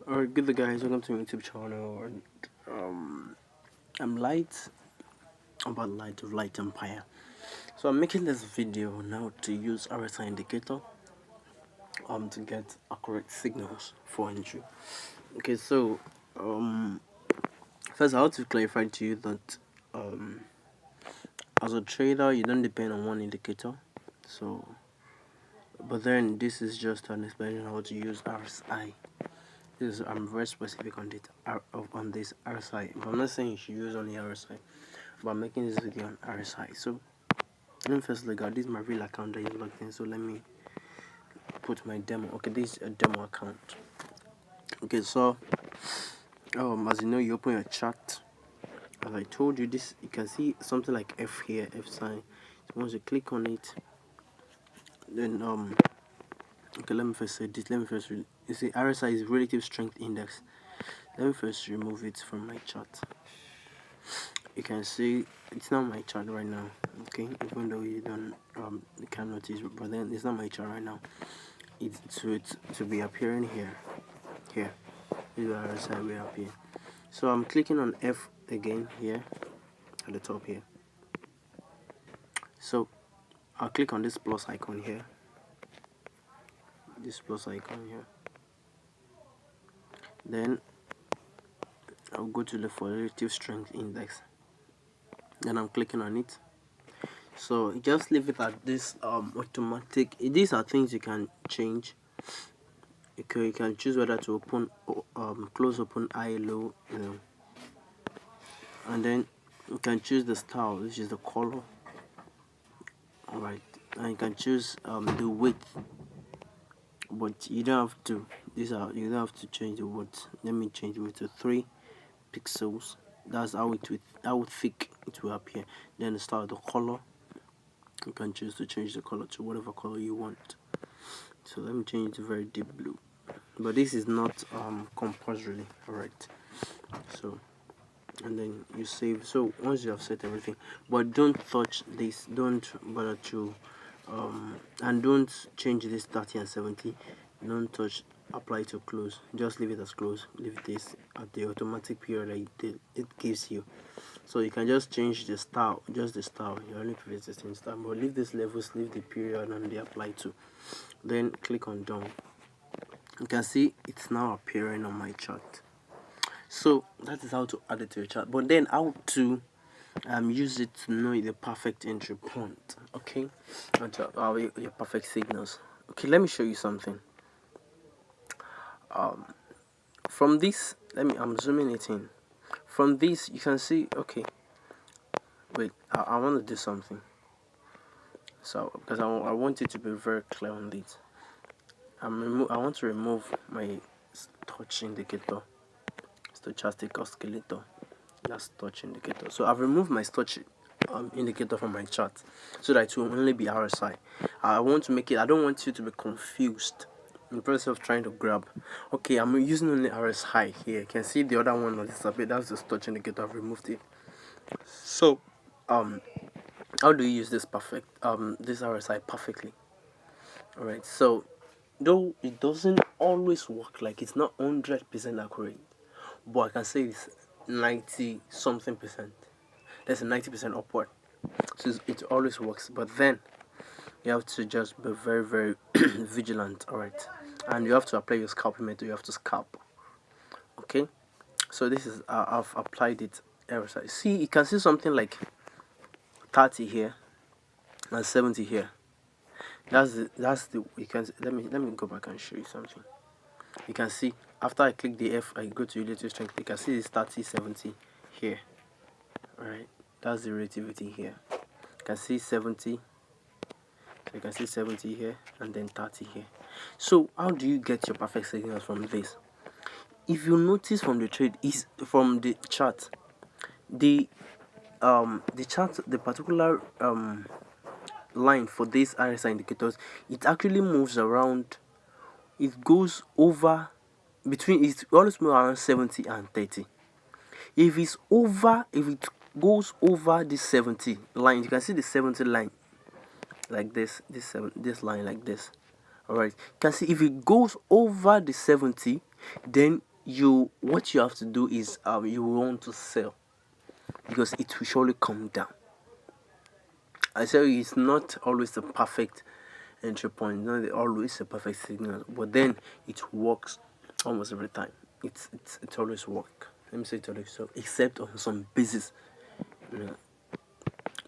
Alright, good day guys, welcome to my YouTube channel. And I'm Light, about Light of Light Empire. So I'm making this video now to use RSI indicator to get accurate signals for entry. Okay, so first I want to clarify to you that as a trader you don't depend on one indicator. So but then this is just an explanation how to use RSI. I'm very specific on this RSI. But I'm not saying you should use only RSI, but I'm making this video on RSI. So let me first log out. This is my real account that is logged in. So let me put my demo. Okay, this is a demo account. Okay, so as you know, you open your chart. As I told you, this you can see something like F here, F sign. So once you click on it, then okay, let me first say this. Let me first you see RSI is relative strength index. Let me first remove it from my chart. You can see it's not my chart right now, okay, even though you don't you can notice, but then it's not my chart right now. It's to be appearing here. This is RSI will appear. So I'm clicking on F again here at the top here. So I'll click on this plus icon here, then I'll go to the relative strength index. Then I'm clicking on it. So just leave it at this automatic. These are things you can change. Okay, you can choose whether to open close, open, high, low, and then you can choose the style, which is the color. Alright, and you can choose the width, but you don't have to. You don't have to change the width. Let me change it to 3 pixels. That's how thick it will appear. Then the style, the color, you can choose to change the color to whatever color you want. So let me change it to very deep blue, but this is not compulsory. Alright, so and then you save. So once you have set everything, but don't touch this, don't bother to and don't change this 30 and 70. Don't touch apply to close, just leave it as close. Leave this at the automatic period that it gives you. So you can just change the style, just the style. You only press the same style, but leave this levels, leave the period and the apply to. Then click on done. You can see it's now appearing on my chart. So that is how to add it to your chart. But then how to use it to know the perfect entry point, okay, and to your perfect signals. Okay, let me show you something. From this, I'm zooming it in. From this you can see, okay, wait, I want to do something. So because I want it to be very clear on this, I want to remove my touch indicator, stochastic oscillator. That's touch indicator. So I've removed my touch indicator from my chart so that it will only be RSI. I want to make it, I don't want you to be confused in the process of trying to grab. Okay, I'm using only RSI here. You can see the other one on this bit, that's the touch indicator. I've removed it. So how do you use this this RSI perfectly? Alright, so though it doesn't always work, like it's not 100% accurate, but I can say it's 90 something percent. That's a 90% upward. So it always works, but then you have to just be very, very vigilant. Alright, and you have to apply your scalping method. You have to scalp. Okay, so this is I've applied it. RSI. See, you can see something like 30 here and 70 here. That's the you can let me go back and show you something. You can see after I click the F, I go to relative strength. You can see it's 30, 70 here. Alright, that's the relativity here. You can see 70. You can see 70 here and then 30 here. So how do you get your perfect signals from this? If you notice from the trade, is from the chart, the particular line for these RSI indicators, it actually moves around. It goes over between, it always moves around 70 and 30. If it goes over the 70 line, you can see the 70 line like this line like this. Alright, you can see if it goes over the 70, then what you have to do is you want to sell, because it will surely come down. I tell you, it's not always the perfect entry point, not always a perfect signal, but then it works almost every time. It always work. Let me say it always so, except on some basis, you know.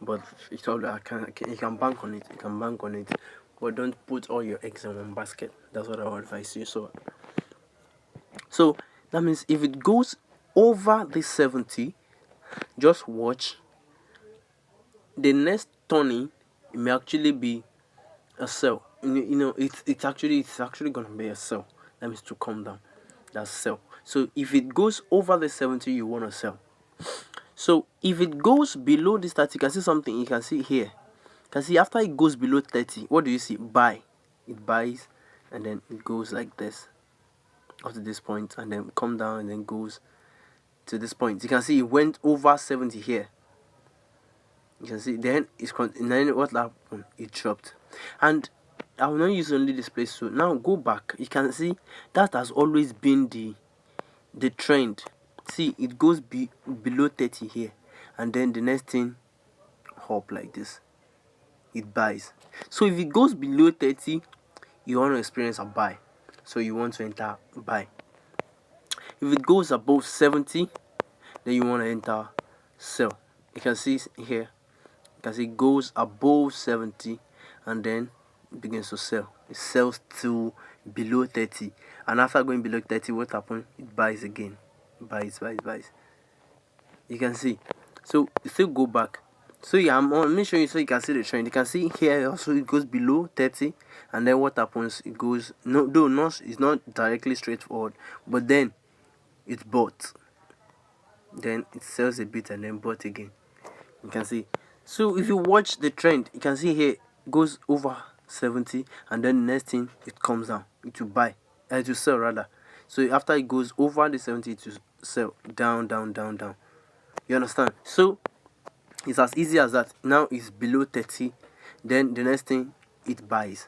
But it's all you can bank on it. You can bank on it, but don't put all your eggs in one basket. That's what I would advise you. So that means if it goes over this 70, just watch. The next turning, it may actually be a sell. It's actually gonna be a sell. That means to come down. That's sell. So if it goes over the 70, you wanna sell. So if it goes below this 30, you can see something. You can see here. You can see after it goes below 30, what do you see? Buy. It buys, and then it goes like this up to this point, and then come down, and then goes to this point. You can see it went over 70 here. You can see then then what happened? It dropped, and I will not use only this place. So now go back. You can see that has always been the trend. See, it goes below 30 here, and then the next thing hop like this. It buys. So if it goes below 30, you want to experience a buy. So you want to enter buy. If it goes above 70, then you want to enter sell. You can see here. You can see it goes above 70, and then it begins to sell. It sells to below 30, and after going below 30, what happens? It buys again. Buys. You can see. So still go back. So yeah, let me show you so you can see the trend. You can see here also it goes below 30, and then what happens? It goes it's not directly straightforward, but then it bought. Then it sells a bit and then bought again. You can see. So if you watch the trend, you can see here it goes over 70, and then the next thing it comes down. It will buy. It will sell rather. So after it goes over the 70, it will sell down. You understand? So it's as easy as that. Now it's below 30, then the next thing it buys.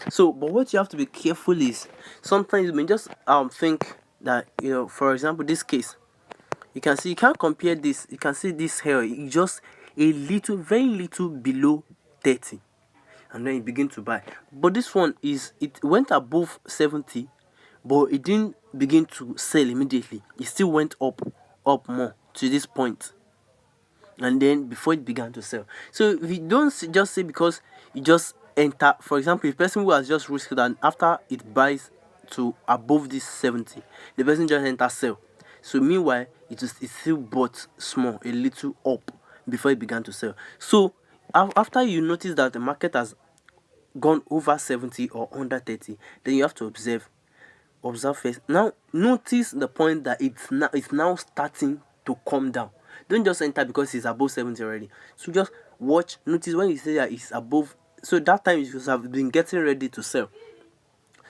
So but what you have to be careful is sometimes you may just think that, for example, this case, you can see you can't compare this. You can see this here, it's just a little, very little below 30, and then it begin to buy. But this one it went above 70, but it didn't begin to sell immediately. It still went up more to this point, and then before it began to sell. So if you don't just say because you just enter, for example, a person who has just risked and after it buys to above this 70, the person just enter sell. So meanwhile it still bought small, a little up before it began to sell. So after you notice that the market has gone over 70 or under 30, then you have to observe first. Now notice the point that it's now starting to come down. Don't just enter because it's above 70 already. So just watch, notice when you say that it's above, so that time you have been getting ready to sell.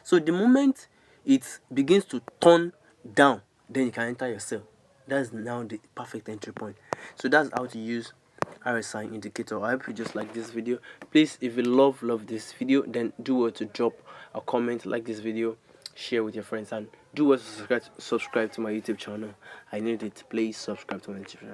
So the moment it begins to turn down, then you can enter your sell. That's now the perfect entry point. So that's how to use RSI indicator. I hope you just like this video. Please, if you love this video, then do well to drop a comment, like this video, share with your friends, and do well to subscribe to my YouTube channel. I need it. Please subscribe to my YouTube channel.